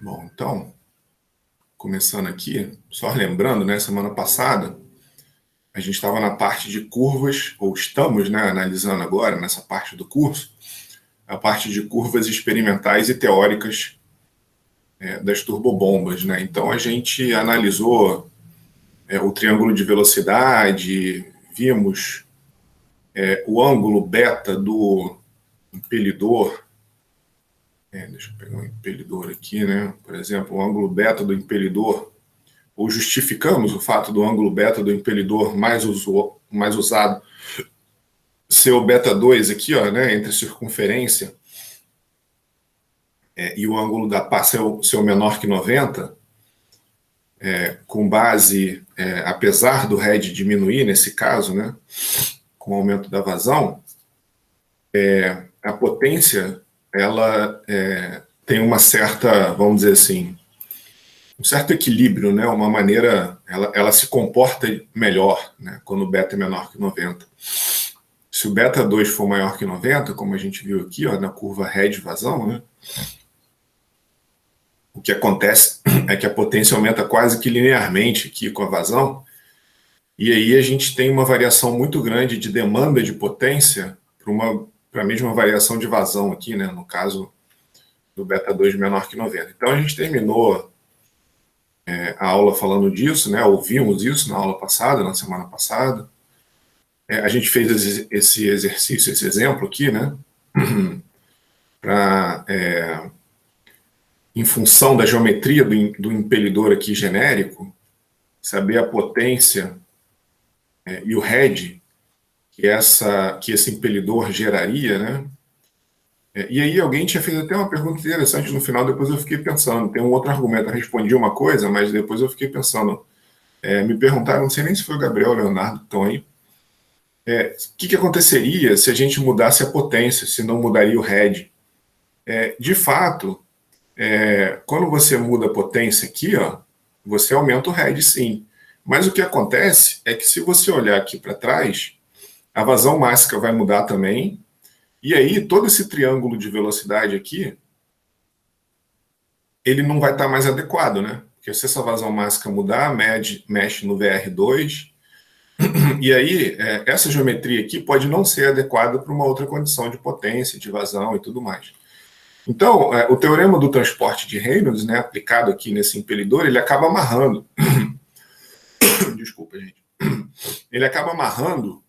Bom, então, começando aqui, só lembrando, né, semana passada, a gente estava na parte de curvas, ou estamos, né, analisando agora, nessa parte do curso, a parte de curvas experimentais e teóricas das turbobombas, né? Então, a gente analisou o triângulo de velocidade, vimos o ângulo beta do impelidor, deixa eu pegar um impelidor aqui, né? Por exemplo, o ângulo beta do impelidor, ou justificamos o fato do ângulo beta do impelidor mais usado ser o beta 2 aqui, ó, né, entre a circunferência e o ângulo da pá ser menor que 90, com base, apesar do head diminuir nesse caso, né, com o aumento da vazão, a potência ela tem uma certa, vamos dizer assim, um certo equilíbrio, né, uma maneira, ela se comporta melhor, né, quando o beta é menor que 90. Se o beta 2 for maior que 90, como a gente viu aqui, ó, na curva head vazão, né, o que acontece é que a potência aumenta quase que linearmente aqui com a vazão, e aí a gente tem uma variação muito grande de demanda de potência para a mesma variação de vazão aqui, né, no caso do beta 2 menor que 90. Então a gente terminou a aula falando disso, né, ouvimos isso na aula passada, na semana passada. A gente fez esse exercício, esse exemplo aqui, né, para em função da geometria do impelidor aqui genérico, saber a potência e o head que esse impelidor geraria, né? E aí alguém tinha feito até uma pergunta interessante no final, depois eu fiquei pensando, tem um outro argumento, eu respondi uma coisa, mas depois eu fiquei pensando, me perguntaram, não sei nem se foi o Gabriel ou o Leonardo que estão aí, o que aconteceria se a gente mudasse a potência, se não mudaria o head? De fato, quando você muda a potência aqui, ó, você aumenta o head sim. Mas o que acontece é que se você olhar aqui para trás, a vazão máxima vai mudar também, e aí todo esse triângulo de velocidade aqui, ele não vai estar mais adequado, né? Porque se essa vazão máxima mudar, mexe no VR2, e aí essa geometria aqui pode não ser adequada para uma outra condição de potência, de vazão e tudo mais. Então, o teorema do transporte de Reynolds, né, aplicado aqui nesse impelidor, ele acaba amarrando. Desculpa, gente. Ele acaba amarrando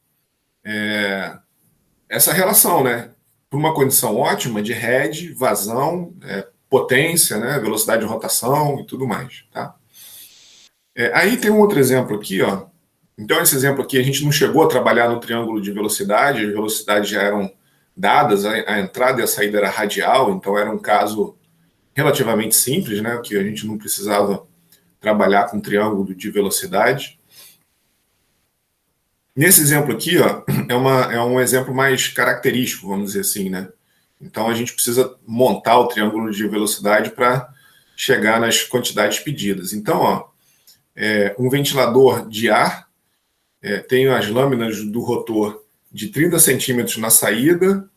essa relação, né? Por uma condição ótima de head, vazão, potência, né, velocidade de rotação e tudo mais, tá? Aí tem um outro exemplo aqui, ó. Então, esse exemplo aqui, a gente não chegou a trabalhar no triângulo de velocidade, as velocidades já eram dadas, a entrada e a saída era radial, então era um caso relativamente simples, né, que a gente não precisava trabalhar com triângulo de velocidade. Nesse exemplo aqui, ó, é um exemplo mais característico, vamos dizer assim, né? Então a gente precisa montar o triângulo de velocidade para chegar nas quantidades pedidas. Então, ó, um ventilador de ar tem as lâminas do rotor de 30 centímetros na saída,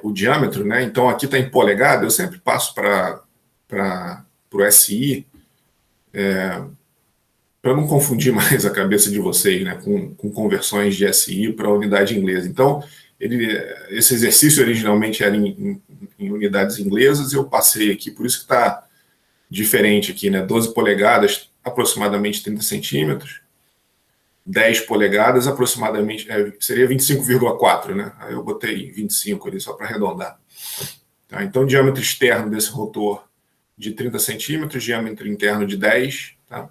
o diâmetro, né? Então aqui está em polegada, eu sempre passo para o SI, para não confundir mais a cabeça de vocês, né, com conversões de SI para unidade inglesa. Então, esse exercício originalmente era em unidades inglesas, e eu passei aqui, por isso que está diferente aqui, né, 12 polegadas, aproximadamente 30 centímetros, 10 polegadas, aproximadamente, seria 25,4, né, aí eu botei 25 ali só para arredondar. Tá? Então, diâmetro externo desse rotor de 30 centímetros, diâmetro interno de 10, tá?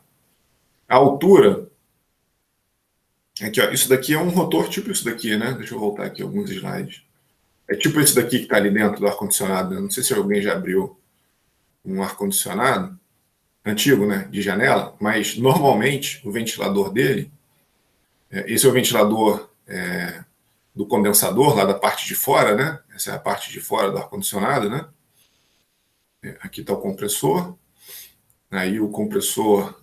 A altura, aqui, ó, isso daqui é um rotor tipo isso daqui, né? Deixa eu voltar aqui alguns slides. É tipo esse daqui que está ali dentro do ar-condicionado. Não sei se alguém já abriu um ar-condicionado antigo, né? De janela, mas normalmente o ventilador dele, esse é o ventilador do condensador lá da parte de fora, né? Essa é a parte de fora do ar-condicionado, né? Aqui está o compressor. Aí o compressor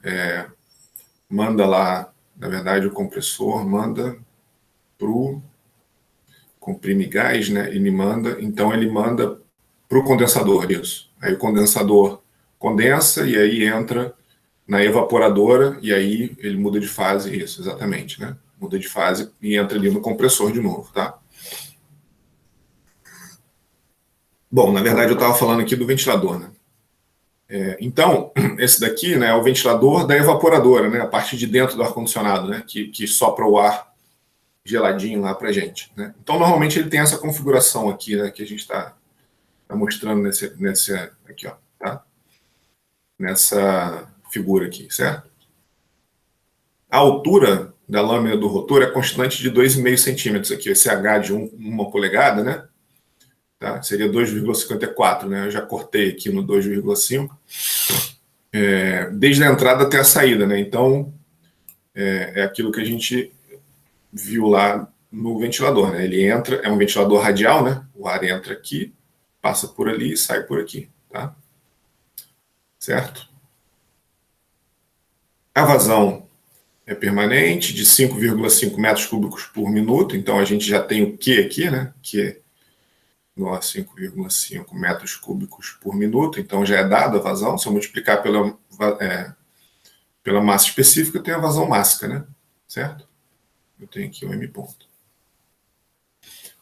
manda lá, na verdade o compressor manda para o comprime gás, né? Então ele manda para o condensador isso. Aí o condensador condensa e aí entra na evaporadora e aí ele muda de fase, isso, exatamente, né? Muda de fase e entra ali no compressor de novo, tá? Bom, na verdade eu estava falando aqui do ventilador, né? Então, esse daqui, né, é o ventilador da evaporadora, né? A parte de dentro do ar-condicionado, né? Que sopra o ar geladinho lá pra gente, né? Então, normalmente ele tem essa configuração aqui, né? Que a gente está mostrando nesse aqui, ó, tá? Nessa figura aqui, certo? A altura da lâmina do rotor é constante de 2,5 centímetros aqui, esse H de 1 polegada, né? Tá? Seria 2,54, né? Eu já cortei aqui no 2,5, desde a entrada até a saída, né? Então, é aquilo que a gente viu lá no ventilador, né? Ele entra, é um ventilador radial, né? O ar entra aqui, passa por ali e sai por aqui, tá? Certo? A vazão é permanente, de 5,5 metros cúbicos por minuto, então a gente já tem o Q aqui, né? Que é 5,5 metros cúbicos por minuto, então já é dada a vazão. Se eu multiplicar pela massa específica, eu tenho a vazão máxima, né? Certo? Eu tenho aqui o M ponto.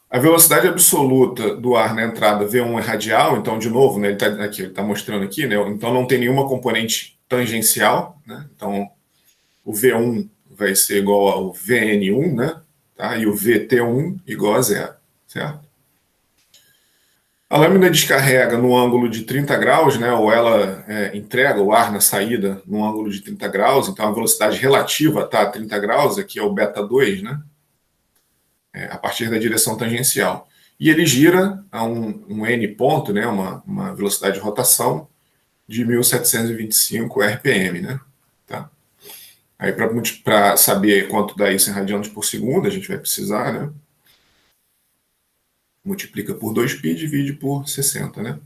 A velocidade absoluta do ar na entrada V1 é radial, então, de novo, né, ele está mostrando aqui, né, então não tem nenhuma componente tangencial, né, então o V1 vai ser igual ao VN1, né, tá, e o VT1 igual a zero, certo? A lâmina descarrega no ângulo de 30 graus, né, ou ela entrega o ar na saída no ângulo de 30 graus, então a velocidade relativa está a 30 graus, aqui é o beta 2, né, a partir da direção tangencial. E ele gira a um N ponto, né, uma velocidade de rotação de 1.725 RPM. Né? Tá? Aí para saber quanto dá isso em radianos por segundo, a gente vai precisar, né? Multiplica por 2π e divide por 60. Né?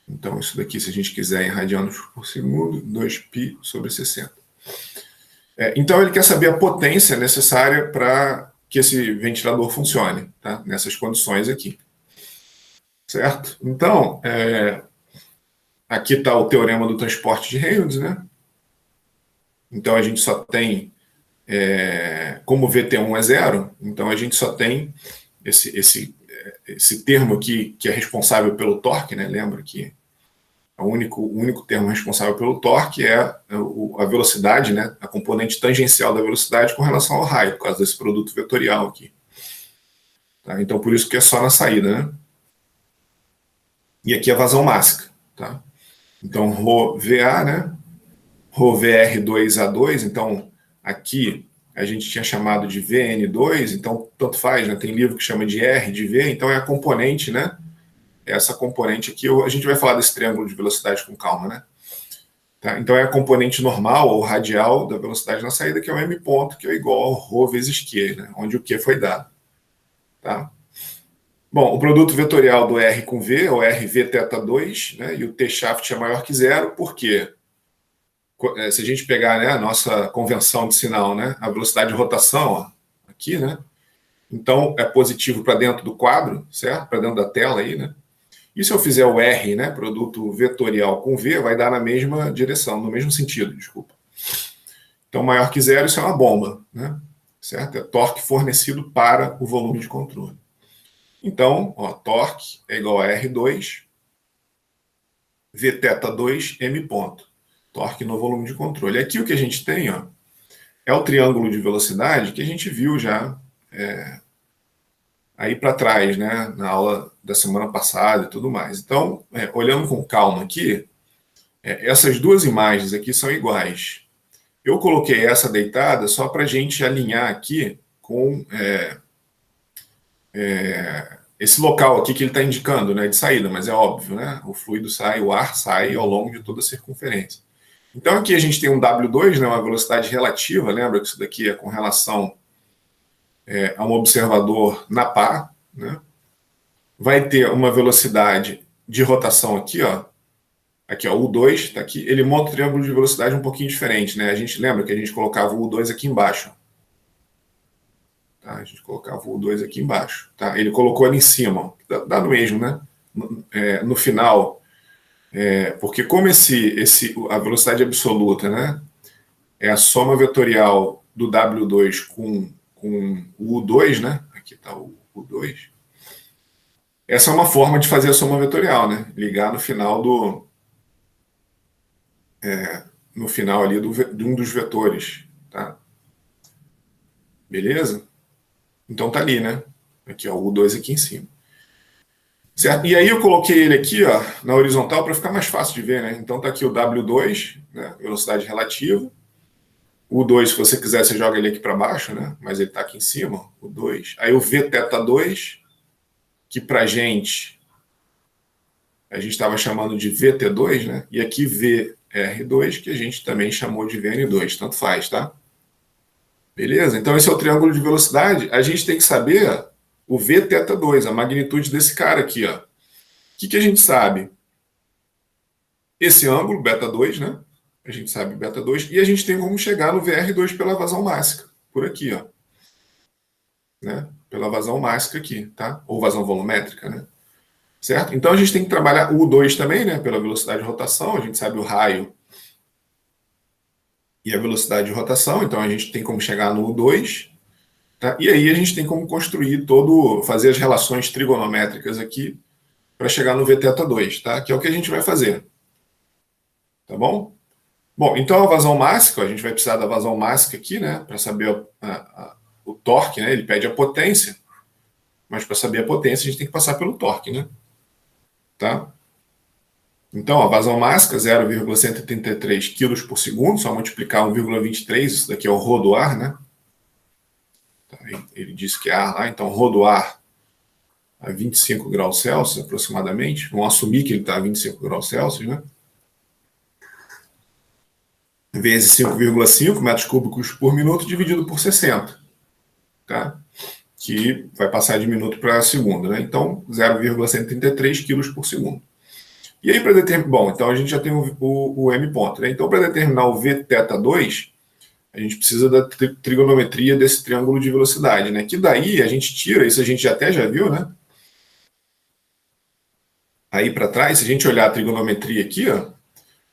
Então isso daqui, se a gente quiser em radianos por segundo, 2π sobre 60. Então ele quer saber a potência necessária para que esse ventilador funcione, tá? Nessas condições aqui. Certo? Então, aqui está o teorema do transporte de Reynolds, né? Então a gente só tem, como VT1 é zero, então a gente só tem esse termo aqui que é responsável pelo torque, né? Lembra que o único termo responsável pelo torque é a velocidade, né? A componente tangencial da velocidade com relação ao raio, por causa desse produto vetorial aqui. Tá? Então por isso que é só na saída, né? E aqui é a vazão máxima, tá? Então, ρVA, né? ρVR2A2, então aqui a gente tinha chamado de VN2, então tanto faz, né? Tem livro que chama de R, de V, então é a componente, né? Essa componente aqui, a gente vai falar desse triângulo de velocidade com calma, né? Tá? Então é a componente normal ou radial da velocidade na saída, que é o M ponto, que é igual ao ρ vezes Q, né? Onde o Q foi dado. Tá? Bom, o produto vetorial do R com V é o RV θ 2, né? E o T shaft é maior que zero, por quê? Se a gente pegar, né, a nossa convenção de sinal, né, a velocidade de rotação, ó, aqui, né, então é positivo para dentro do quadro, certo? Para dentro da tela aí, né? E se eu fizer o R, né, produto vetorial com V, vai dar na mesma direção, no mesmo sentido, desculpa. Então, maior que zero, isso é uma bomba, né? Certo? É torque fornecido para o volume de controle. Então, ó, torque é igual a R2, Vθ2, M ponto. Torque no volume de controle. Aqui o que a gente tem, ó, é o triângulo de velocidade que a gente viu já aí para trás, né, na aula da semana passada e tudo mais. Então, olhando com calma aqui, essas duas imagens aqui são iguais. Eu coloquei essa deitada só para a gente alinhar aqui com esse local aqui que ele está indicando, né, de saída, mas é óbvio, né, o fluido sai, o ar sai ao longo de toda a circunferência. Então aqui a gente tem um W2, né, uma velocidade relativa, lembra que isso daqui é com relação a um observador na pá, né? Vai ter uma velocidade de rotação aqui, ó, U2, está aqui, ele monta o triângulo de velocidade um pouquinho diferente, né? A gente lembra que a gente colocava o U2 aqui embaixo. Tá? A gente colocava o U2 aqui embaixo. Tá? Ele colocou ali em cima, ó. Dá no mesmo, né? No final, Porque como a velocidade absoluta, né, é a soma vetorial do W2 com o U2, né? Aqui está o U2. Essa é uma forma de fazer a soma vetorial, né? Ligar no final ali de um dos vetores, tá? Beleza? Então tá ali, né? Aqui, ó, o U2 aqui em cima. Certo? E aí eu coloquei ele aqui, ó, na horizontal para ficar mais fácil de ver, né? Então tá aqui o W2, né? Velocidade relativa. O 2, se você quiser, você joga ele aqui para baixo, né? Mas ele está aqui em cima, o 2. Aí o Vθ2, que para a gente estava chamando de VT2, né? E aqui VR2, que a gente também chamou de VN2, tanto faz, tá? Beleza? Então esse é o triângulo de velocidade. A gente tem que saber o Vθ2, a magnitude desse cara aqui, ó. O que a gente sabe? Esse ângulo, β2, né? A gente sabe β2, e a gente tem como chegar no VR2 pela vazão máxima, por aqui, ó. Né? Pela vazão máxima aqui, tá? Ou vazão volumétrica, né? Certo? Então a gente tem que trabalhar o U2 também, né? Pela velocidade de rotação, a gente sabe o raio e a velocidade de rotação, então a gente tem como chegar no U2, tá? E aí a gente tem como construir fazer as relações trigonométricas aqui para chegar no Vθ2, tá? Que é o que a gente vai fazer. Tá bom? Bom, então a vazão máxima, a gente vai precisar da vazão máxima aqui, né? Para saber o torque, né? Ele pede a potência, mas para saber a potência a gente tem que passar pelo torque, né? Tá? Então, a vazão máxima, 0,133 kg por segundo, só multiplicar 1,23, isso daqui é o rho do ar, né? Ele disse que é ar lá, então rho do ar a 25 graus Celsius aproximadamente. Vamos assumir que ele está a 25 graus Celsius, né? Vezes 5,5 metros cúbicos por minuto dividido por 60, tá? Que vai passar de minuto para segundo, né? Então, 0,133 kg por segundo. E aí, para determinar. Bom, então a gente já tem o M ponto, né? Então, para determinar o Vθ2, a gente precisa da trigonometria desse triângulo de velocidade, né? Que daí a gente tira, isso a gente até já viu, né? Aí para trás, se a gente olhar a trigonometria aqui, ó,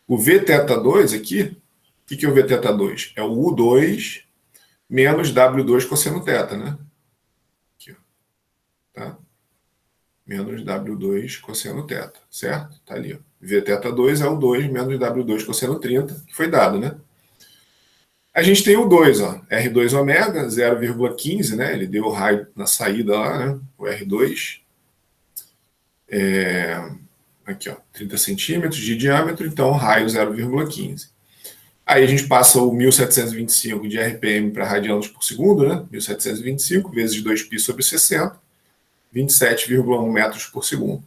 o Vθ2 aqui, o que é o Vθ2? É o U2 menos W2 cosseno θ, né? Aqui, ó, tá? Menos W2 cosseno θ, certo? Tá ali, ó. Vθ2 é o 2 menos W2 cosseno 30, que foi dado, né? A gente tem o 2, ó, R2 ômega, 0,15, né? Ele deu o raio na saída lá, né? O R2. Aqui, ó, 30 centímetros de diâmetro, então raio 0,15. Aí a gente passa o 1725 de RPM para radianos por segundo, né? 1725 vezes 2π sobre 60, 27,1 metros por segundo.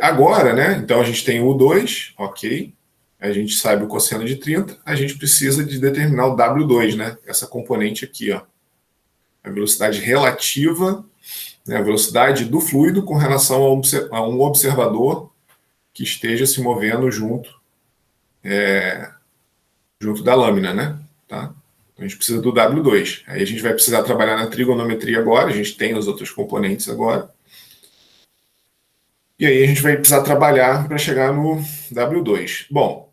Agora, né? Então a gente tem o 2, ok. A gente sabe o cosseno de 30, a gente precisa de determinar o W2, né? Essa componente aqui, ó. A velocidade relativa, né? A velocidade do fluido com relação a um observador que esteja se movendo junto da lâmina, né? Tá? Então a gente precisa do W2. Aí a gente vai precisar trabalhar na trigonometria agora, a gente tem os outros componentes agora. E aí a gente vai precisar trabalhar para chegar no W2. Bom,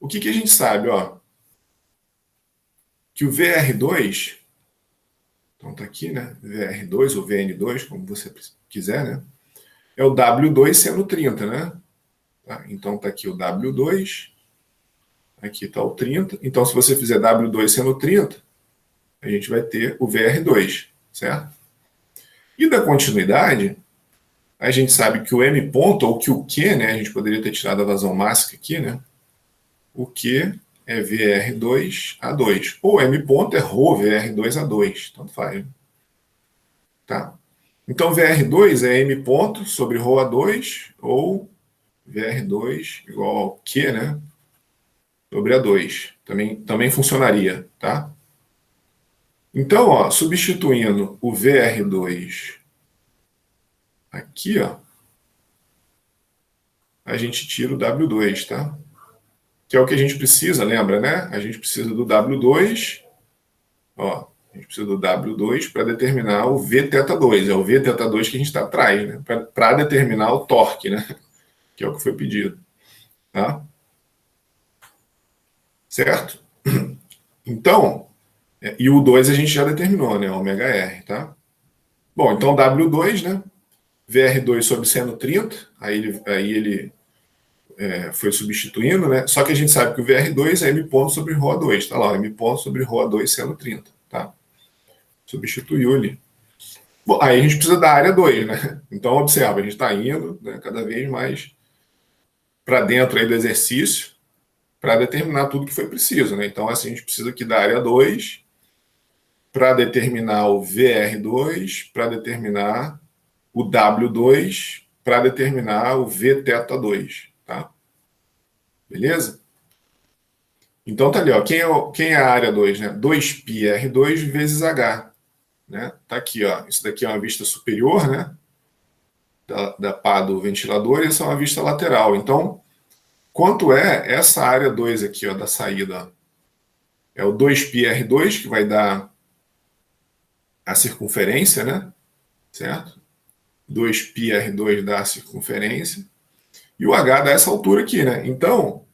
o que a gente sabe, ó? Que o VR2, então tá aqui, né? VR2 ou VN2, como você quiser, né? É o W2 sendo 30, né? Tá? Então tá aqui o W2, aqui tá o 30. Então se você fizer W2 sendo 30, a gente vai ter o VR2, certo? E da continuidade, a gente sabe que o M ponto, ou que o Q, né? A gente poderia ter tirado a vazão máxima aqui, né? O Q é VR2A2. Ou M ponto é ρ VR2A2. Tanto faz. Tá? Então, VR2 é M ponto sobre ρA2, ou VR2 igual ao Q, né? Sobre A2. Também funcionaria, tá? Então, ó, substituindo o VR2 aqui, ó, a gente tira o W2, tá? Que é o que a gente precisa, lembra, né? A gente precisa do W2, ó, a gente precisa do W2 para determinar o Vθ2, é o Vθ2 que a gente está atrás, né? Para determinar o torque, né? que é o que foi pedido. Tá? Certo? Então, e o 2 a gente já determinou, né? Ômega R, tá? Bom, então W2, né? VR2 sobre seno 30, aí ele foi substituindo, né? Só que a gente sabe que o VR2 é M ponto sobre ρ2, tá lá, M ponto sobre ρ2 seno 30, tá? Substituiu ali. Bom, aí a gente precisa da área 2, né? Então, observa, a gente está indo, né, cada vez mais para dentro aí do exercício para determinar tudo que foi preciso, né? Então, assim, a gente precisa aqui da área 2 para determinar o VR2, para determinar o W2, para determinar o Vθ2, tá? Beleza? Então tá ali, ó. Quem é a área 2, né? 2πr2 vezes h, né? Tá aqui, ó. Isso daqui é uma vista superior, né? Da pá do ventilador, e essa é uma vista lateral. Então, quanto é essa área 2 aqui, ó, da saída? Ó? É o 2πr2, que vai dar a circunferência, né? Certo? 2πr2 dá a circunferência. E o h dá essa altura aqui, né? Então,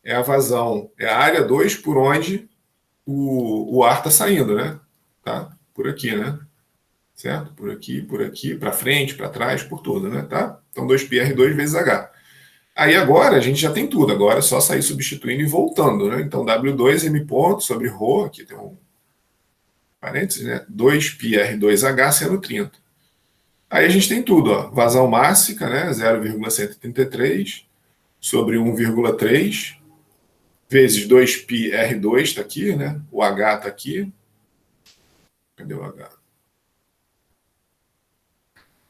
é a vazão, é a área 2 por onde o ar está saindo, né? Tá? Por aqui, né? Certo? Por aqui, para frente, para trás, por tudo, né? Tá? Então, 2πr2 vezes h. Aí agora a gente já tem tudo, agora é só sair substituindo e voltando, né? Então, W2 M ponto sobre ρ, aqui tem um parênteses, né? 2πr2h seno 30. Aí a gente tem tudo, ó. Vazão mássica, né? 0,133 sobre 1,3 vezes 2πr2, está aqui, né? O H está aqui. Cadê o H?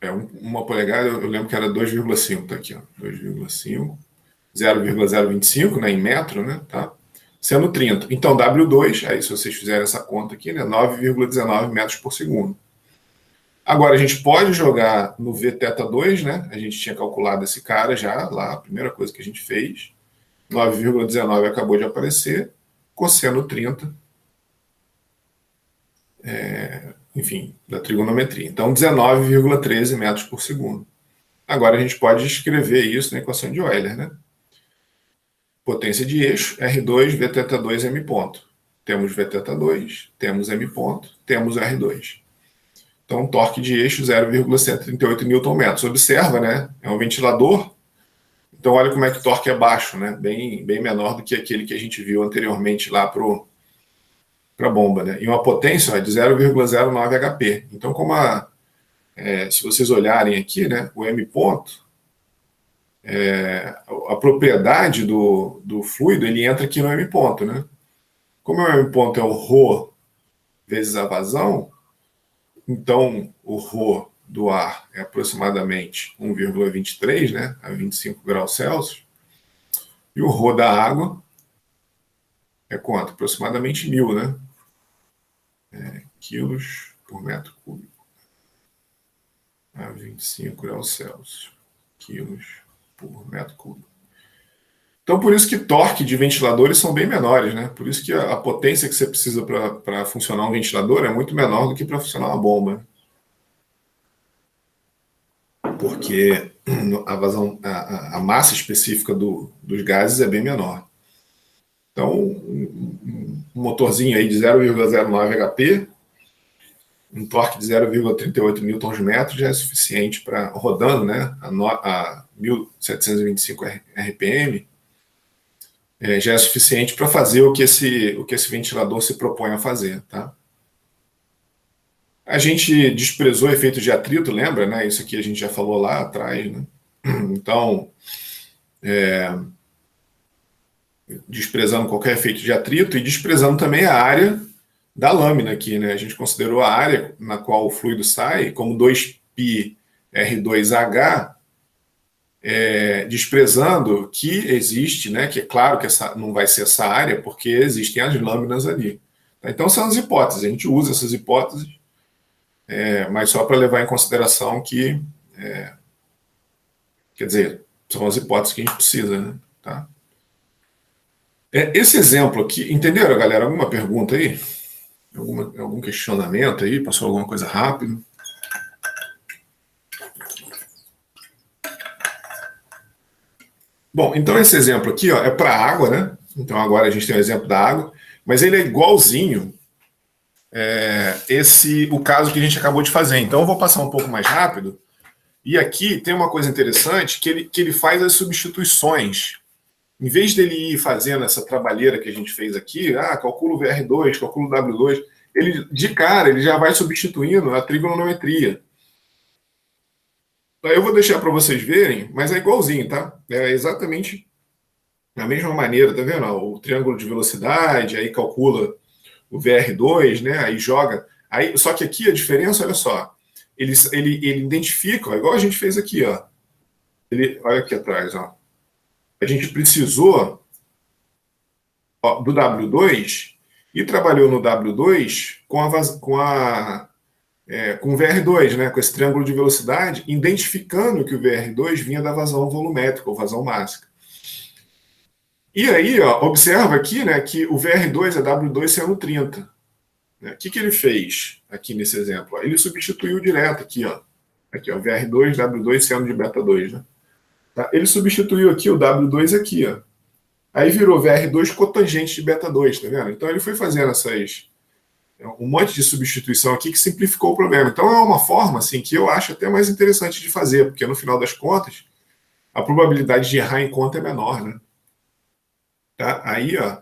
É uma polegada, eu lembro que era 2,5, tá aqui, ó. 2,5. 0,025, né, em metro, né, tá? Sendo 30. Então, W2, aí se vocês fizerem essa conta aqui, né, 9,19 metros por segundo. Agora, a gente pode jogar no Vθ2, né? A gente tinha calculado esse cara já, lá, a primeira coisa que a gente fez. 9,19 acabou de aparecer. Cosseno 30. Enfim, da trigonometria. Então, 19,13 metros por segundo. Agora, a gente pode escrever isso na equação de Euler, né? Potência de eixo, R2, Vθ2, M ponto. Temos Vθ2, temos M ponto, temos R2. Então, torque de eixo 0,138 Nm. Observa, né? É um ventilador. Então, olha como é que o torque é baixo, né? Bem menor do que aquele que a gente viu anteriormente lá para a bomba, né? E uma potência, ó, de 0,09 HP. Então, se vocês olharem aqui, né? O M ponto, a propriedade do fluido, ele entra aqui no M ponto, né? Como o M ponto é o ρ vezes a vazão, então o ρ do ar é aproximadamente 1,23, né, a 25 graus Celsius, e o ρ da água é quanto? Aproximadamente 1.000, né? Quilos por metro cúbico a 25 graus Celsius. Quilos por metro cúbico. Então, por isso que torque de ventiladores são bem menores, né? Por isso que a potência que você precisa para funcionar um ventilador é muito menor do que para funcionar uma bomba. Porque a vazão, a massa específica dos gases é bem menor. Então, um motorzinho aí de 0,09 HP, um torque de 0,38 Nm já é suficiente para, rodando, né, a 1.725 RPM, já é suficiente para fazer o que esse ventilador se propõe a fazer, tá? A gente desprezou efeito de atrito, lembra, né? Isso aqui a gente já falou lá atrás, né? Então, desprezando qualquer efeito de atrito e desprezando também a área da lâmina aqui, né? A gente considerou a área na qual o fluido sai como 2πr2h, desprezando que existe, né? Que é claro que não vai ser essa área, porque existem as lâminas ali. Então são as hipóteses, a gente usa essas hipóteses, mas só para levar em consideração que, quer dizer, são as hipóteses que a gente precisa, né? Tá? Esse exemplo aqui, entenderam, galera? Alguma pergunta aí? Algum questionamento aí? Passou alguma coisa rápido? Bom, então esse exemplo aqui, ó, é para água, né? Então agora a gente tem o exemplo da água, mas ele é igualzinho o caso que a gente acabou de fazer. Então eu vou passar um pouco mais rápido. E aqui tem uma coisa interessante que ele faz as substituições. Em vez dele ir fazendo essa trabalheira que a gente fez aqui, calcula o VR2, calcula o W2, ele de cara ele já vai substituindo a trigonometria. Aí eu vou deixar para vocês verem, mas é igualzinho, tá? É exatamente da mesma maneira, tá vendo? O triângulo de velocidade, aí calcula o VR2, né? Aí joga. Aí, só que aqui a diferença, olha só, ele identifica, ó, igual a gente fez aqui, ó. Olha aqui atrás, ó. A gente precisou, ó, do W2 e trabalhou no W2 com o VR2, né? Com esse triângulo de velocidade, identificando que o VR2 vinha da vazão volumétrica ou vazão mássica. E aí, ó, observa aqui, né, que o VR2 é W2 sendo 30. Né? O que ele fez aqui nesse exemplo? Ele substituiu direto aqui, ó. Aqui, ó, VR2, W2 seno de beta 2, né? Tá? Ele substituiu aqui o W2 aqui, ó. Aí virou VR2 cotangente de beta 2, tá vendo? Então ele foi fazendo um monte de substituição aqui que simplificou o problema. Então é uma forma, assim, que eu acho até mais interessante de fazer, porque no final das contas, a probabilidade de errar em conta é menor, né? Tá? Aí, ó,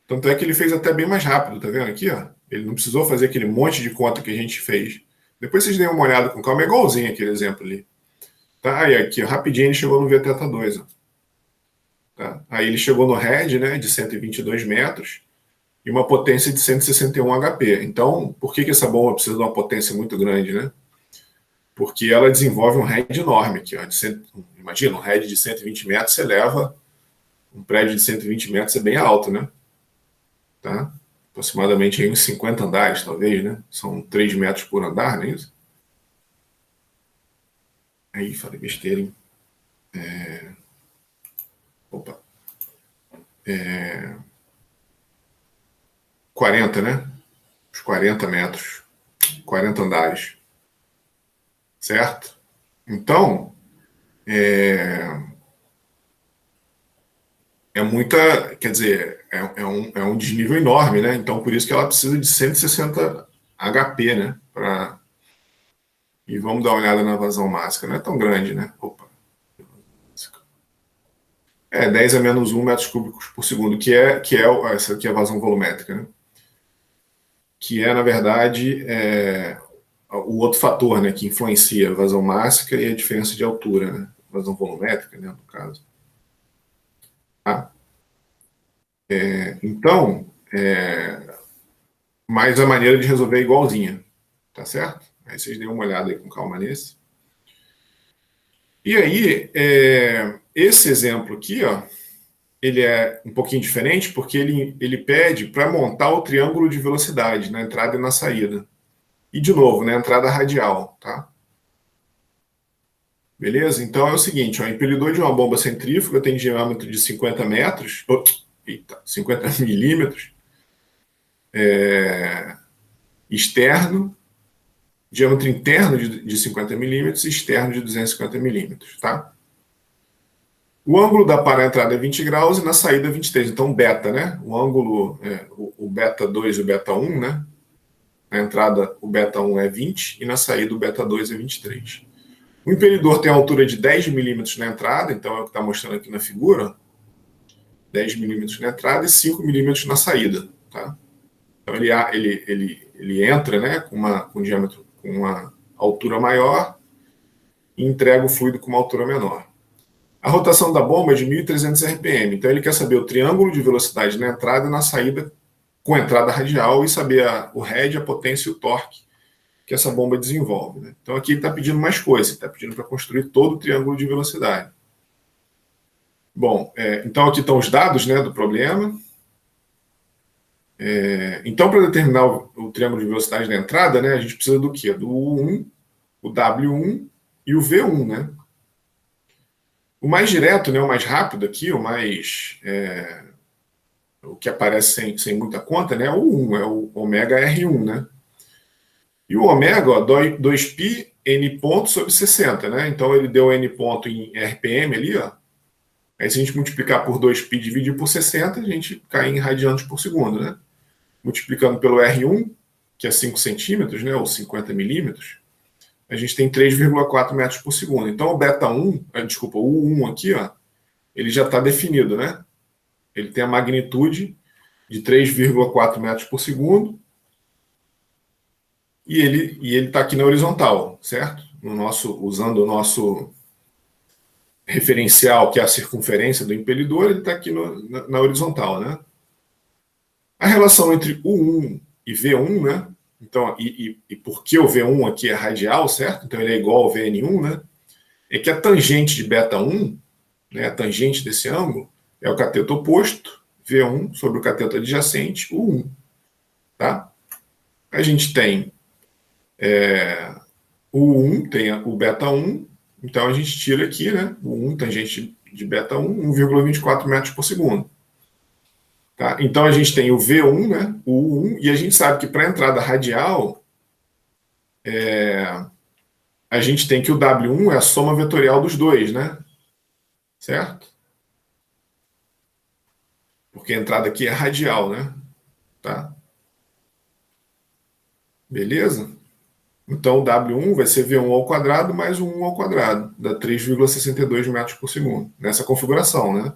tanto é que ele fez até bem mais rápido, tá vendo aqui, ó? Ele não precisou fazer aquele monte de conta que a gente fez. Depois vocês deem uma olhada com calma, é igualzinho aquele exemplo ali. Tá? Aí aqui, ó, rapidinho ele chegou no VTeta 2, ó. Tá? Aí ele chegou no RED, né, de 122 metros e uma potência de 161 HP. Então, por que essa bomba precisa de uma potência muito grande, né? Porque ela desenvolve um RED enorme aqui, ó, imagina, um RED de 120 metros, você leva um prédio de 120 metros, é bem alto, né? Tá? Aproximadamente aí uns 50 andares, talvez, né? São 3 metros por andar, não é isso? Aí, falei besteira, hein? Opa. 40, né? Uns 40 metros. 40 andares. Certo? Então, é muita. Quer dizer, é um desnível enorme, né? Então, por isso que ela precisa de 160 HP, né? E vamos dar uma olhada na vazão máxima. Não é tão grande, né? Opa. 10 a menos 1 metros cúbicos por segundo, essa aqui é a vazão volumétrica, né? Que é, na verdade, o outro fator, né, que influencia a vazão mássica e a diferença de altura, né? Vazão volumétrica, né, no caso. Tá? Então, mas a maneira de resolver é igualzinha, tá certo? Aí vocês deem uma olhada aí com calma nesse. E aí, esse exemplo aqui, ó, ele é um pouquinho diferente porque ele pede para montar o triângulo de velocidade na entrada e na saída. E, de novo, na entrada radial, tá? Beleza? Então é o seguinte, ó, o impelidor de uma bomba centrífuga tem diâmetro de 50 metros, 50 milímetros, externo, diâmetro interno de 50 milímetros e externo de 250 milímetros, tá? O ângulo da para a entrada é 20 graus e na saída é 23. Então, beta, né? O ângulo, o beta 2 e o beta 1, né? Na entrada, o beta 1 é 20 e na saída, o beta 2 é 23. O impelidor tem a altura de 10 milímetros na entrada, então é o que está mostrando aqui na figura. 10 milímetros na entrada e 5 milímetros na saída, tá? Então, ele entra, né? Com diâmetro, com uma altura maior e entrega o fluido com uma altura menor. A rotação da bomba é de 1.300 RPM, então ele quer saber o triângulo de velocidade na entrada e na saída com entrada radial e saber o head, a potência e o torque que essa bomba desenvolve. Né? Então aqui ele está pedindo mais coisas, ele está pedindo para construir todo o triângulo de velocidade. Bom, então aqui estão os dados, né, do problema. Então, para determinar o triângulo de velocidade na entrada, né, a gente precisa do quê? Do U1, o W1 e o V1, né? O mais direto, né, o mais rápido aqui, o que aparece sem muita conta, né, é o 1, é o ômega R1, né? E o ômega, ó, 2π n ponto sobre 60, né? Então ele deu n ponto em RPM ali, ó. Aí, se a gente multiplicar por 2π e dividir por 60, a gente cai em radianos por segundo, né? Multiplicando pelo R1, que é 5 centímetros, né, ou 50 milímetros, a gente tem 3,4 metros por segundo. Então, o beta 1, desculpa, o U1 aqui, ó, ele já está definido, né? Ele tem a magnitude de 3,4 metros por segundo e ele está aqui na horizontal, certo? Usando o nosso referencial, que é a circunferência do impelidor, ele está aqui na horizontal, né? A relação entre U1 e V1, né? Então, e por que o V1 aqui é radial, certo? Então ele é igual ao Vn1, né? É que a tangente de beta 1, né, a tangente desse ângulo, é o cateto oposto, V1, sobre o cateto adjacente, U1. Tá? A gente tem o U1, tem o beta 1, então a gente tira aqui, né? O 1, tangente de beta 1, 1,24 metros por segundo. Tá? Então a gente tem o V1, né? O U1, e a gente sabe que para a entrada radial, a gente tem que o W1 é a soma vetorial dos dois, né? Certo? Porque a entrada aqui é radial, né? Tá? Beleza? Então o W1 vai ser V1 ao quadrado mais o 1 ao quadrado, dá 3,62 metros por segundo, nessa configuração, né?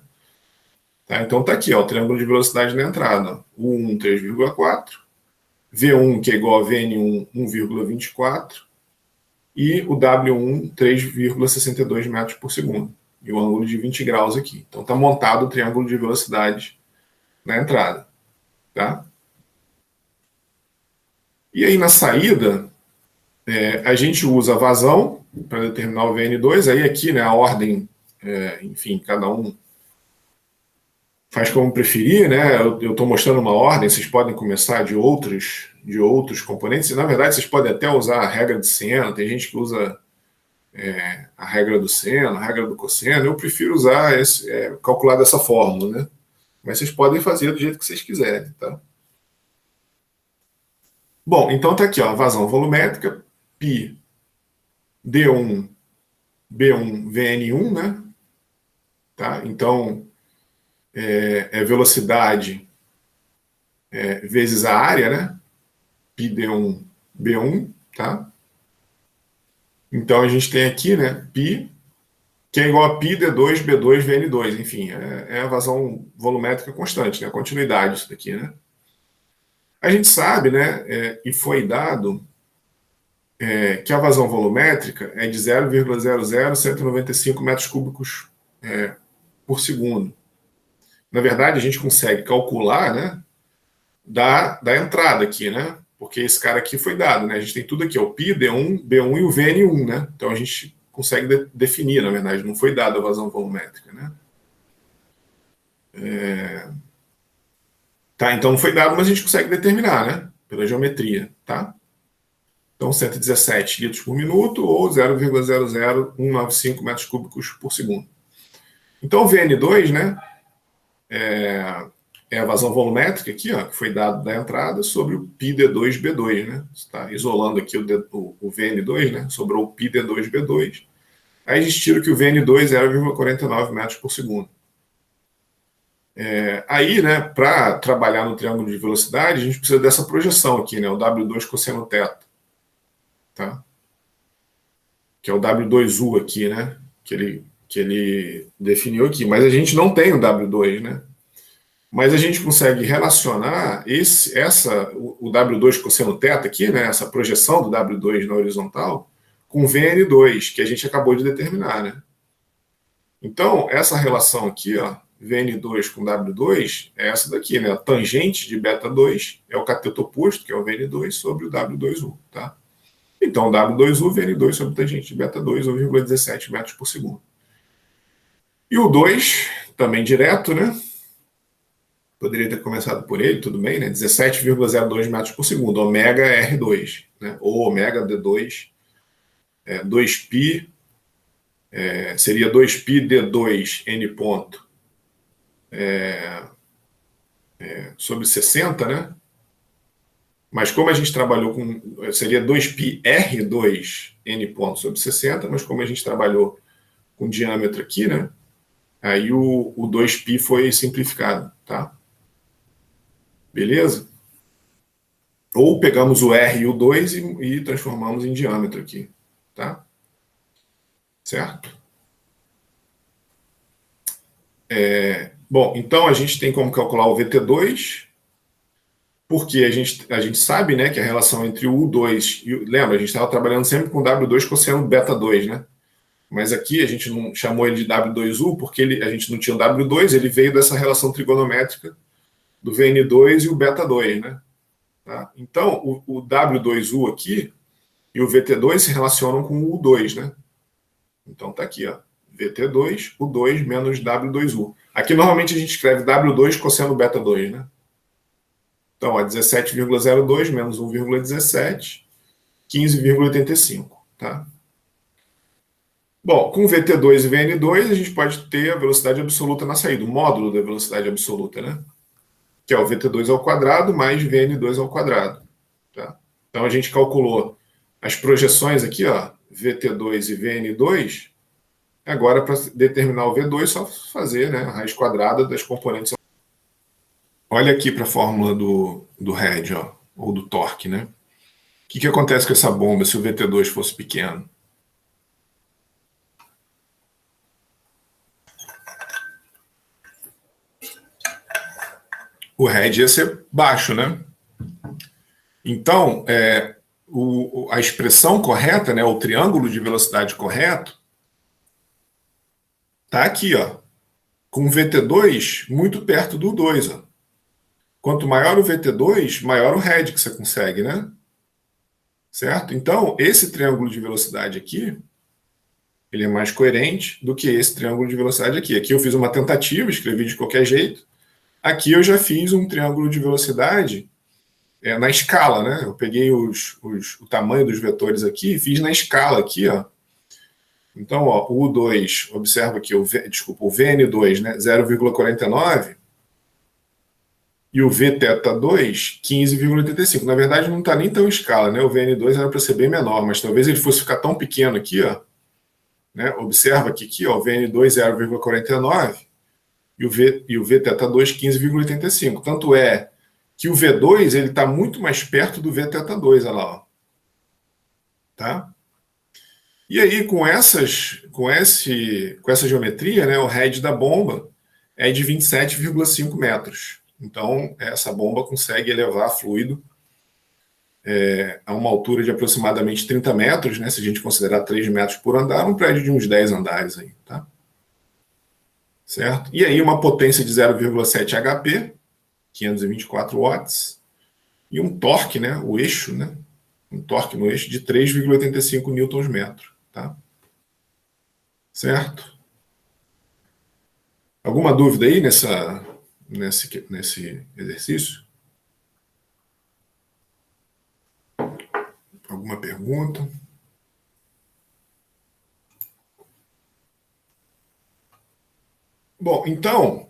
Tá? Então tá aqui, ó, o triângulo de velocidade na entrada. O 1, 3,4, V1, que é igual a Vn1, 1,24, e o W1, 3,62 metros por segundo. E o ângulo de 20 graus aqui. Então tá montado o triângulo de velocidade na entrada. Tá? E aí na saída, a gente usa a vazão para determinar o Vn2. Aí aqui, né, a ordem, enfim, cada um faz como preferir, né? Eu estou mostrando uma ordem, vocês podem começar de outros componentes, e na verdade vocês podem até usar a regra de seno, tem gente que usa a regra do seno, a regra do cosseno, eu prefiro usar calcular dessa fórmula, né? Mas vocês podem fazer do jeito que vocês quiserem, tá? Bom, então tá aqui, ó, a vazão volumétrica, π D1, B1, Vn1, né? Tá? Então, velocidade vezes a área, né? π D1, B1, tá? Então, a gente tem aqui, né, π, que é igual a π D2, B2, Vn2, enfim, é a vazão volumétrica constante, né? A continuidade isso daqui, né? A gente sabe, né, e foi dado que a vazão volumétrica é de 0,00195 metros cúbicos por segundo. Na verdade, a gente consegue calcular, né, da entrada aqui, né? Porque esse cara aqui foi dado, né? A gente tem tudo aqui, ó, o π, D1, B1 e o Vn1, né? Então a gente consegue definir, na verdade, não foi dada a vazão volumétrica, né? Tá, então não foi dado, mas a gente consegue determinar, né? Pela geometria, tá? Então 117 litros por minuto ou 0,00195 metros cúbicos por segundo. Então o Vn2, né? É a vazão volumétrica aqui, ó, que foi dado da entrada sobre o πd2b2, né? Está isolando aqui o Vn2, né? Sobrou o πd2b2. Aí a gente tira que o Vn2 é 0,49 metros por segundo. Aí, né, para trabalhar no triângulo de velocidade, a gente precisa dessa projeção aqui, né? O W2 cosseno θ. Tá? Que é o W2U aqui, né? Que ele definiu aqui. Mas a gente não tem o W2, né? Mas a gente consegue relacionar o W2 cosseno θ aqui, né, essa projeção do W2 na horizontal, com Vn2, que a gente acabou de determinar. Né? Então, essa relação aqui, ó, Vn2 com W2, é essa daqui, né? A tangente de beta 2 é o cateto oposto, que é o Vn2, sobre o W2U. Tá? Então, W2U, Vn2 sobre tangente de beta 2, 1,17 metros por segundo. E o 2, também direto, né? Poderia ter começado por ele, tudo bem, né? 17,02 metros por segundo, ômega R2, né? Ou ômega D2, 2π, seria 2π D2 N ponto sobre 60, né? Mas como a gente trabalhou com... Seria 2π R2 N ponto sobre 60, mas como a gente trabalhou com diâmetro aqui, né? Aí o 2π foi simplificado, tá? Beleza? Ou pegamos o R e o 2 e transformamos em diâmetro aqui, tá? Certo? Bom, então a gente tem como calcular o VT2, porque a gente sabe, né, que a relação entre o U2 e lembra, a gente estava trabalhando sempre com W2 cosseno beta 2, né? Mas aqui a gente não chamou ele de W2U porque a gente não tinha o W2, ele veio dessa relação trigonométrica do VN2 e o beta 2, né? Tá? Então, o W2U aqui e o VT2 se relacionam com o U2, né? Então tá aqui, ó. VT2, U2 menos W2U. Aqui normalmente a gente escreve W2 cosseno beta 2, né? Então, 17,02 menos 1,17, 15,85, tá? Bom, com VT2 e VN2 a gente pode ter a velocidade absoluta na saída, o módulo da velocidade absoluta, né? Que é o VT2 ao quadrado mais VN2 ao quadrado, tá? Então a gente calculou as projeções aqui, ó, VT2 e VN2. Agora, para determinar o V2, só fazer, né, a raiz quadrada das componentes. Olha aqui para a fórmula do head, ó, ou do torque, né? O que acontece com essa bomba se o VT2 fosse pequeno? O head ia ser baixo, né? Então, a expressão correta, né, o triângulo de velocidade correto, tá aqui, ó, com o VT2 muito perto do 2, ó. Quanto maior o VT2, maior o head que você consegue, né? Certo? Então, esse triângulo de velocidade aqui, ele é mais coerente do que esse triângulo de velocidade aqui. Aqui eu fiz uma tentativa, escrevi de qualquer jeito. Aqui eu já fiz um triângulo de velocidade na escala, né? Eu peguei o tamanho dos vetores aqui e fiz na escala aqui, ó. Então, ó, o U2, observa aqui, o VN2, né, 0,49, e o Vθ2, 15,85. Na verdade, não está nem tão em escala, né? O VN2 era para ser bem menor, mas talvez ele fosse ficar tão pequeno aqui, ó. Né? Observa que aqui, ó, o VN2 0,49 e o Vθ2 15,85. Tanto é que o V2 ele está muito mais perto do Vθ2, olha lá, ó. Tá? E aí, com essa geometria, né, o head da bomba é de 27,5 metros. Então, essa bomba consegue elevar fluido a uma altura de aproximadamente 30 metros, né, se a gente considerar 3 metros por andar, um prédio de uns 10 andares aí, tá? Certo? E aí uma potência de 0,7 HP, 524 watts, e um torque, né, o eixo, né, um torque no eixo de 3,85 Nm, tá? Certo? Alguma dúvida aí nesse exercício? Alguma pergunta? Bom, então,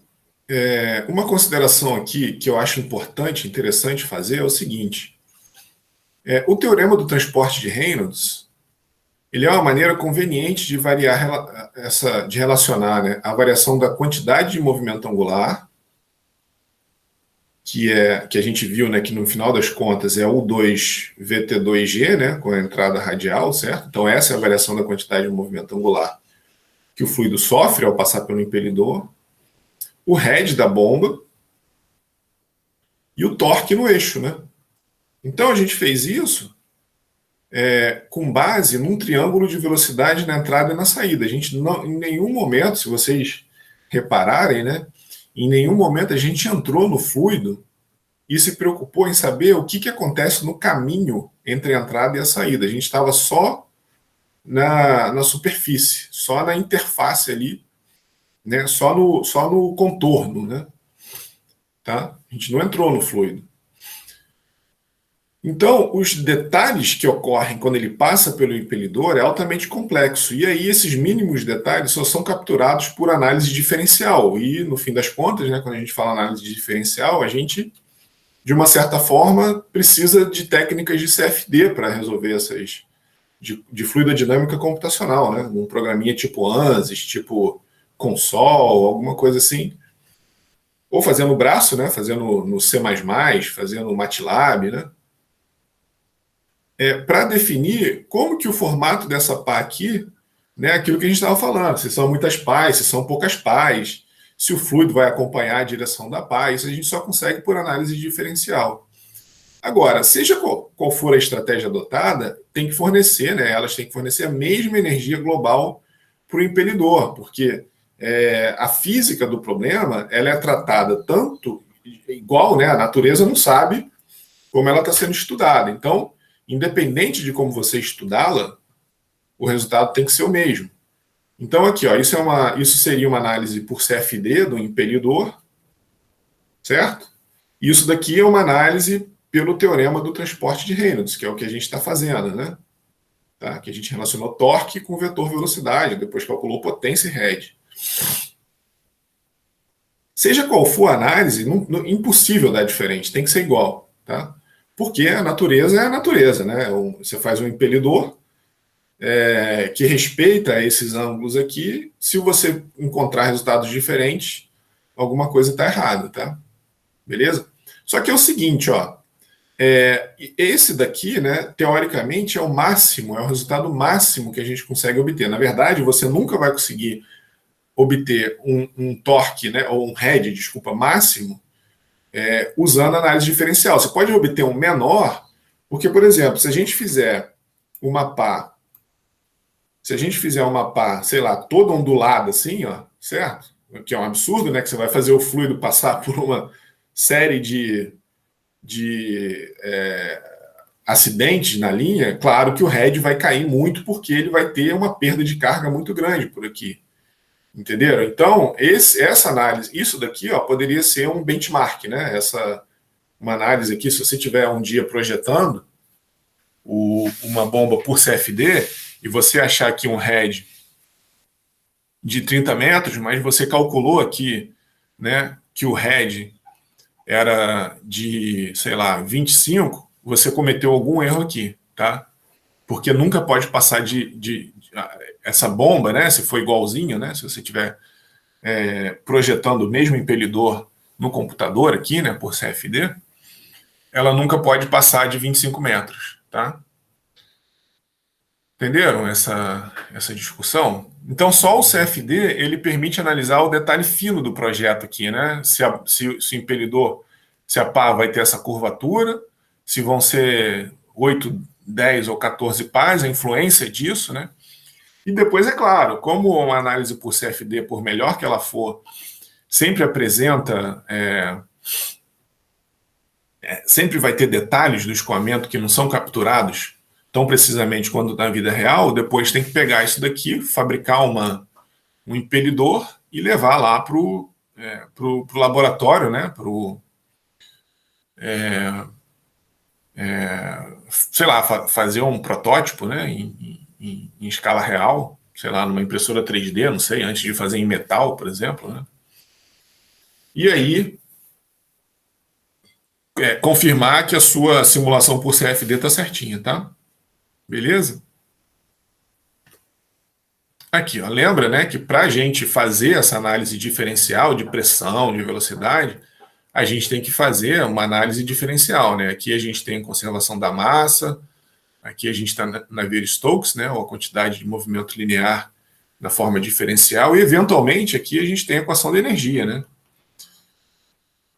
uma consideração aqui que eu acho importante, interessante fazer é o seguinte. O teorema do transporte de Reynolds, ele é uma maneira conveniente de variar de relacionar, né, a variação da quantidade de movimento angular, que a gente viu, né, que no final das contas é U2 VT2G, né, com a entrada radial, certo? Então essa é a variação da quantidade de movimento angular que o fluido sofre ao passar pelo impelidor, o head da bomba e o torque no eixo, né? Então a gente fez isso com base num triângulo de velocidade na entrada e na saída. A gente não, em nenhum momento, se vocês repararem, né, em nenhum momento a gente entrou no fluido e se preocupou em saber o que acontece no caminho entre a entrada e a saída. A gente estava só na superfície, só na interface ali, né, só no contorno, né? Tá? A gente não entrou no fluido. Então, os detalhes que ocorrem quando ele passa pelo impelidor é altamente complexo. E aí, esses mínimos detalhes só são capturados por análise diferencial. E, no fim das contas, né, quando a gente fala análise diferencial, a gente, de uma certa forma, precisa de técnicas de CFD para resolver essas de fluidodinâmica computacional, né? Um programinha tipo ANSYS, tipo console, alguma coisa assim, ou fazendo no braço, né? Fazendo no C++, fazendo no MATLAB, né? Para definir como que o formato dessa pá aqui, né, aquilo que a gente estava falando, se são muitas pás, se são poucas pás, se o fluido vai acompanhar a direção da pá, isso a gente só consegue por análise diferencial. Agora, seja qual for a estratégia adotada, tem que fornecer, né, elas têm que fornecer a mesma energia global para o impelidor, porque a física do problema ela é tratada tanto igual, né, a natureza não sabe como ela está sendo estudada. Então, independente de como você estudá-la, o resultado tem que ser o mesmo. Então, aqui, ó, isso seria uma análise por CFD do impelidor, certo? Isso daqui é uma análise pelo teorema do transporte de Reynolds, que é o que a gente está fazendo, né? Tá? Que a gente relacionou torque com vetor velocidade, depois calculou potência e head. Seja qual for a análise, impossível dar diferente, tem que ser igual, tá? Porque a natureza é a natureza, né? Você faz um impelidor que respeita esses ângulos aqui. Se você encontrar resultados diferentes, alguma coisa está errada, tá? Beleza? Só que é o seguinte, ó. Esse daqui, né, teoricamente, é o máximo, é o resultado máximo que a gente consegue obter. Na verdade, você nunca vai conseguir obter um torque, né, ou um head, desculpa, máximo, usando análise diferencial. Você pode obter um menor, porque, por exemplo, se a gente fizer uma pá, sei lá, toda ondulada assim, ó, certo? Que é um absurdo, né? Que você vai fazer o fluido passar por uma série de acidentes na linha, claro que o head vai cair muito porque ele vai ter uma perda de carga muito grande por aqui. Entenderam? Então, essa análise, isso daqui, ó, poderia ser um benchmark, né? Uma análise aqui, se você tiver um dia projetando uma bomba por CFD e você achar aqui um head de 30 metros, mas você calculou aqui, né, que o head era de, sei lá, 25, você cometeu algum erro aqui, tá? Porque nunca pode passar de essa bomba, né? Se for igualzinho, né? Se você estiver projetando o mesmo impelidor no computador aqui, né? Por CFD, ela nunca pode passar de 25 metros, tá? Entenderam essa discussão? Então, só o CFD ele permite analisar o detalhe fino do projeto aqui, né? Se o impelidor, se a pá vai ter essa curvatura, se vão ser 8, 10 ou 14 pás, a influência disso, né? E depois, é claro, como uma análise por CFD, por melhor que ela for, sempre apresenta, sempre vai ter detalhes do escoamento que não são capturados tão precisamente quanto na vida real, depois tem que pegar isso daqui, fabricar um impelidor e levar lá para o laboratório, né? Sei lá, fazer um protótipo, né? Em escala real, sei lá, numa impressora 3D, não sei, antes de fazer em metal, por exemplo, né? E aí confirmar que a sua simulação por CFD está certinha, tá? Beleza? Aqui, ó, lembra, né, que para a gente fazer essa análise diferencial de pressão, de velocidade, a gente tem que fazer uma análise diferencial, né? Aqui a gente tem conservação da massa, aqui a gente está na Navier-Stokes, né, ou a quantidade de movimento linear da forma diferencial, e eventualmente aqui a gente tem a equação da energia, né?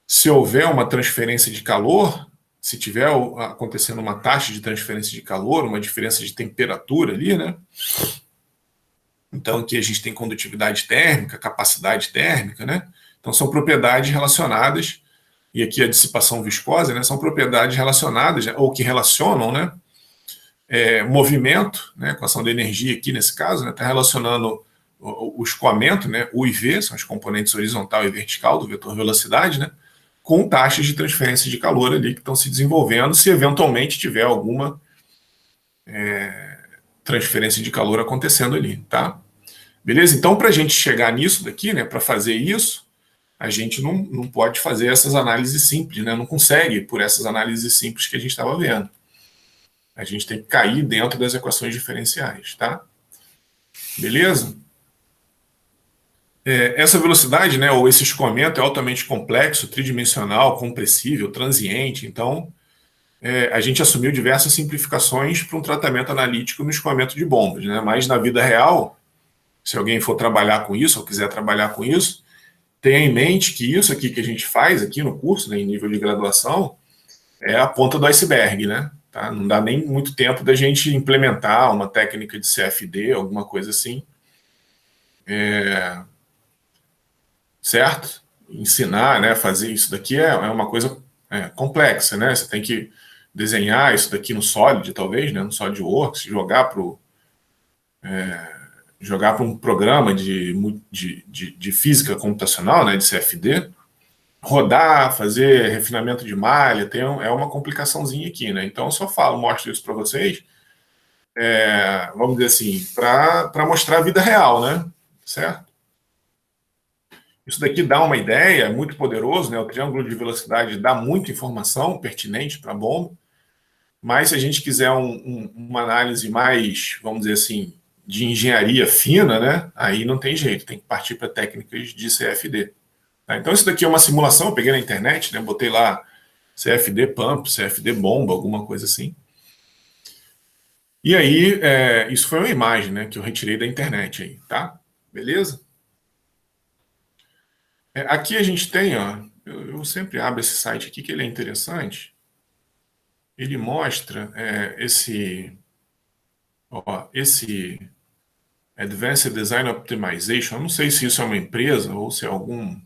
Se houver uma transferência de calor, se tiver acontecendo uma taxa de transferência de calor, uma diferença de temperatura ali, né? Então, aqui a gente tem condutividade térmica, capacidade térmica, né? Então, são propriedades relacionadas, e aqui a dissipação viscosa, né? São propriedades relacionadas, ou que relacionam, né? Movimento, né? Equação da energia aqui nesse caso, né? Está relacionando o escoamento, né? U e V, são as componentes horizontal e vertical do vetor velocidade, né? Com taxas de transferência de calor ali que estão se desenvolvendo, se eventualmente tiver alguma transferência de calor acontecendo ali, tá? Beleza? Então, para a gente chegar nisso daqui, né, para fazer isso, a gente não pode fazer essas análises simples, né? Não consegue por essas análises simples que a gente estava vendo. A gente tem que cair dentro das equações diferenciais, tá? Beleza? Essa velocidade, né, ou esse escoamento é altamente complexo, tridimensional, compressível, transiente. Então, a gente assumiu diversas simplificações para um tratamento analítico no escoamento de bombas, né? Mas na vida real, se alguém for trabalhar com isso ou quiser trabalhar com isso, tenha em mente que isso aqui que a gente faz aqui no curso, né, em nível de graduação, é a ponta do iceberg, né? Tá? Não dá nem muito tempo da gente implementar uma técnica de CFD, alguma coisa assim, certo? Ensinar, né, fazer isso daqui é uma coisa complexa, né? Você tem que desenhar isso daqui no Solid, talvez, né, no SolidWorks, jogar para um programa de física computacional, né, de CFD, rodar, fazer refinamento de malha, é uma complicaçãozinha aqui, né? Então eu só mostro isso para vocês, vamos dizer assim, para mostrar a vida real, né? Certo? Isso daqui dá uma ideia, é muito poderoso, né? O triângulo de velocidade dá muita informação pertinente para a bomba, mas se a gente quiser uma análise mais, vamos dizer assim, de engenharia fina, né? Aí não tem jeito, tem que partir para técnicas de CFD. Tá? Então isso daqui é uma simulação, eu peguei na internet, né? Botei lá CFD pump, CFD bomba, alguma coisa assim. E aí, isso foi uma imagem, né, que eu retirei da internet aí, tá? Beleza? Aqui a gente tem, ó, eu sempre abro esse site aqui que ele é interessante. Ele mostra esse Advanced Design Optimization. Eu não sei se isso é uma empresa ou se é algum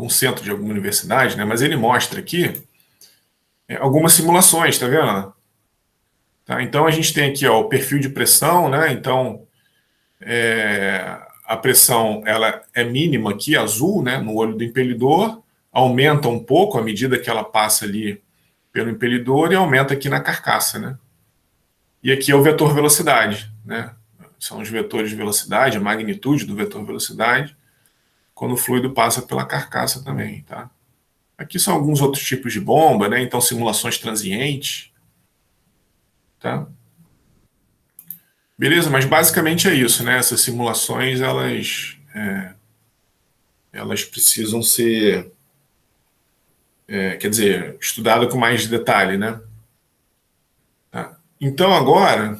centro de alguma universidade, né? Mas ele mostra aqui algumas simulações, tá vendo? Tá? Então a gente tem aqui, ó, o perfil de pressão, né? Então a pressão ela é mínima aqui, azul, né, no olho do impelidor, aumenta um pouco à medida que ela passa ali pelo impelidor e aumenta aqui na carcaça, né? E aqui é o vetor velocidade, né? São os vetores de velocidade, a magnitude do vetor velocidade, quando o fluido passa pela carcaça também, tá? Aqui são alguns outros tipos de bomba, né? Então simulações transientes, tá? Beleza, mas basicamente é isso, né? Essas simulações elas precisam ser, quer dizer, estudado com mais detalhe, né? Tá. Então agora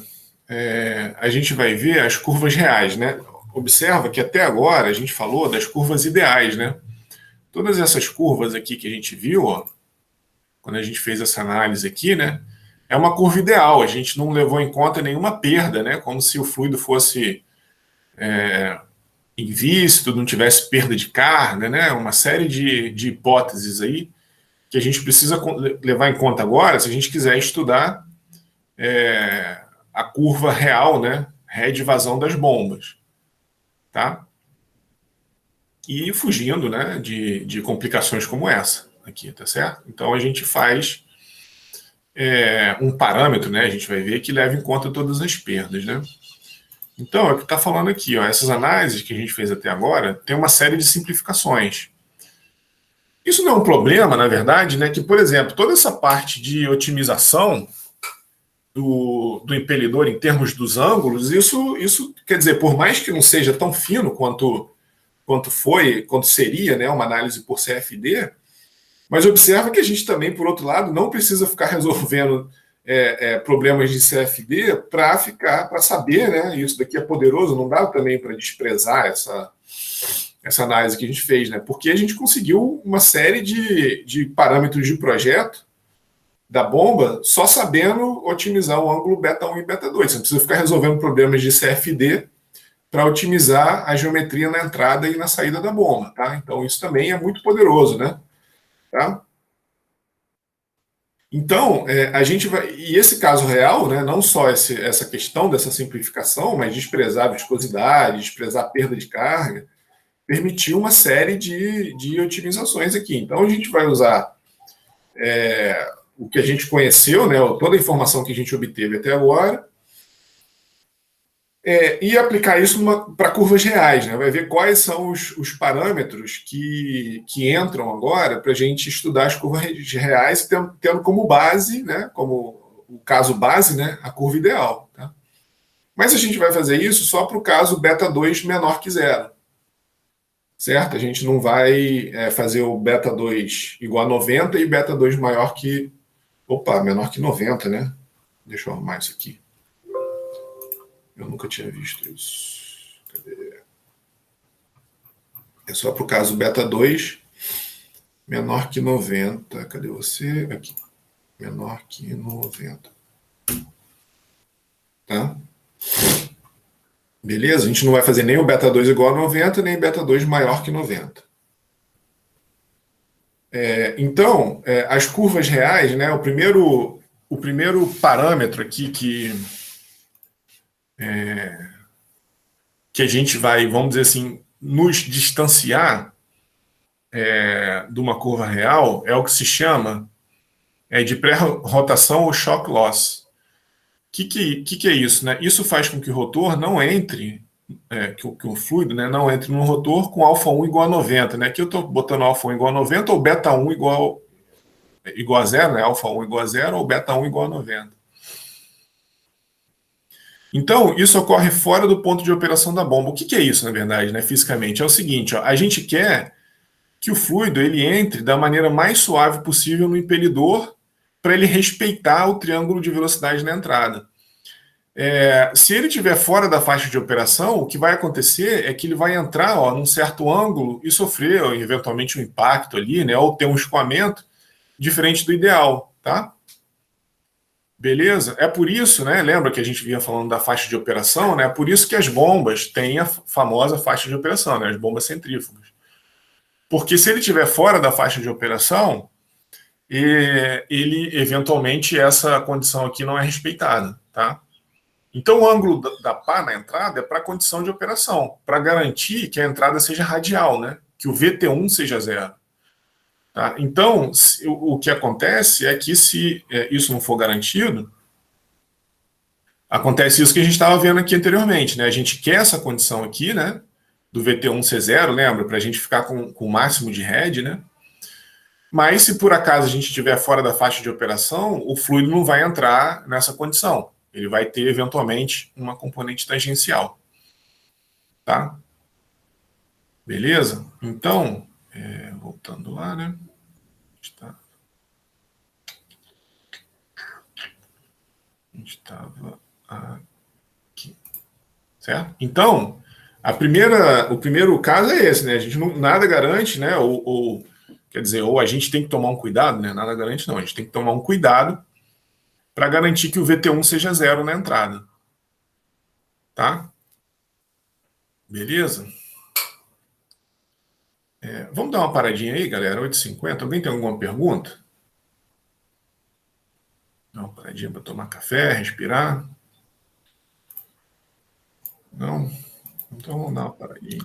a gente vai ver as curvas reais, né? Observa que até agora a gente falou das curvas ideais, né? Todas essas curvas aqui que a gente viu, ó, quando a gente fez essa análise aqui, né? É uma curva ideal, a gente não levou em conta nenhuma perda, né? Como se o fluido fosse invícido, não tivesse perda de carga, né? Uma série de hipóteses aí que a gente precisa levar em conta agora se a gente quiser estudar a curva real, né, ré de vazão das bombas, tá? E fugindo, né, de complicações como essa aqui, tá certo? Então a gente faz um parâmetro, né, a gente vai ver que leva em conta todas as perdas, né? Então, é o que está falando aqui, ó, essas análises que a gente fez até agora tem uma série de simplificações. Isso não é um problema, na verdade, né, que, por exemplo, toda essa parte de otimização do impelidor em termos dos ângulos, isso quer dizer, por mais que não seja tão fino quanto seria, né, uma análise por CFD, mas observa que a gente também, por outro lado, não precisa ficar resolvendo problemas de CFD para saber, né, isso daqui é poderoso, não dá também para desprezar essa análise que a gente fez, né, porque a gente conseguiu uma série de parâmetros de projeto da bomba só sabendo otimizar o ângulo beta 1 e beta 2. Você não precisa ficar resolvendo problemas de CFD para otimizar a geometria na entrada e na saída da bomba, tá? Então isso também é muito poderoso, né? Tá? Então, a gente vai. E esse caso real, né, não só essa questão dessa simplificação, mas desprezar a viscosidade, desprezar a perda de carga, permitiu uma série de otimizações aqui. Então, a gente vai usar o que a gente conheceu, né, toda a informação que a gente obteve até agora, e aplicar isso para curvas reais, né? Vai ver quais são os parâmetros que entram agora para a gente estudar as curvas reais, tendo como base, né, como o caso base, né, a curva ideal. Tá? Mas a gente vai fazer isso só para o caso beta 2 menor que zero. Certo? A gente não vai fazer o beta 2 igual a 90 e beta 2 maior que... Opa, menor que 90, né? Deixa eu arrumar isso aqui. Eu nunca tinha visto isso. Cadê? É só para o caso beta 2 menor que 90. Cadê você? Aqui. Menor que 90. Tá? Beleza? A gente não vai fazer nem o beta 2 igual a 90, nem beta 2 maior que 90. Então, as curvas reais, né, o primeiro parâmetro aqui que a gente vai, vamos dizer assim, nos distanciar de uma curva real é o que se chama de pré-rotação ou shock loss. O que é isso? Né? Isso faz com que o rotor não entre, que o fluido, né, não entre no rotor com α1 igual a 90. Né? Aqui eu estou botando α1 igual a 90 ou beta1 igual a zero, né? Alfa1 igual a zero ou beta1 igual a 90. Então, isso ocorre fora do ponto de operação da bomba. O que é isso, na verdade, né, fisicamente? É o seguinte, ó, a gente quer que o fluido ele entre da maneira mais suave possível no impelidor para ele respeitar o triângulo de velocidade na entrada. Se ele estiver fora da faixa de operação, o que vai acontecer é que ele vai entrar num certo ângulo e sofrer eventualmente um impacto ali, né, ou ter um escoamento diferente do ideal, tá? Beleza? É por isso, né? Lembra que a gente vinha falando da faixa de operação, né? É por isso que as bombas têm a famosa faixa de operação, né? As bombas centrífugas. Porque se ele estiver fora da faixa de operação, ele eventualmente essa condição aqui não é respeitada, tá? Então o ângulo da pá na entrada é para a condição de operação, para garantir que a entrada seja radial, né? Que o VT1 seja zero. Tá? Então, o que acontece é que se isso não for garantido, acontece isso que a gente estava vendo aqui anteriormente, né? A gente quer essa condição aqui, né? Do VT1 ser zero, lembra? Para a gente ficar com o máximo de head, né? Mas se por acaso a gente estiver fora da faixa de operação, o fluido não vai entrar nessa condição. Ele vai ter, eventualmente, uma componente tangencial. Tá? Beleza? Então, voltando lá, né? A gente estava aqui. Certo? Então, o primeiro caso é esse, né? A gente nada garante, né? Quer dizer, ou a gente tem que tomar um cuidado, né? Nada garante, não. A gente tem que tomar um cuidado para garantir que o VT1 seja zero na entrada. Tá? Beleza? Vamos dar uma paradinha aí, galera? 8h50. Alguém tem alguma pergunta? Dá uma paradinha para tomar café, respirar? Não? Então vamos dar uma paradinha.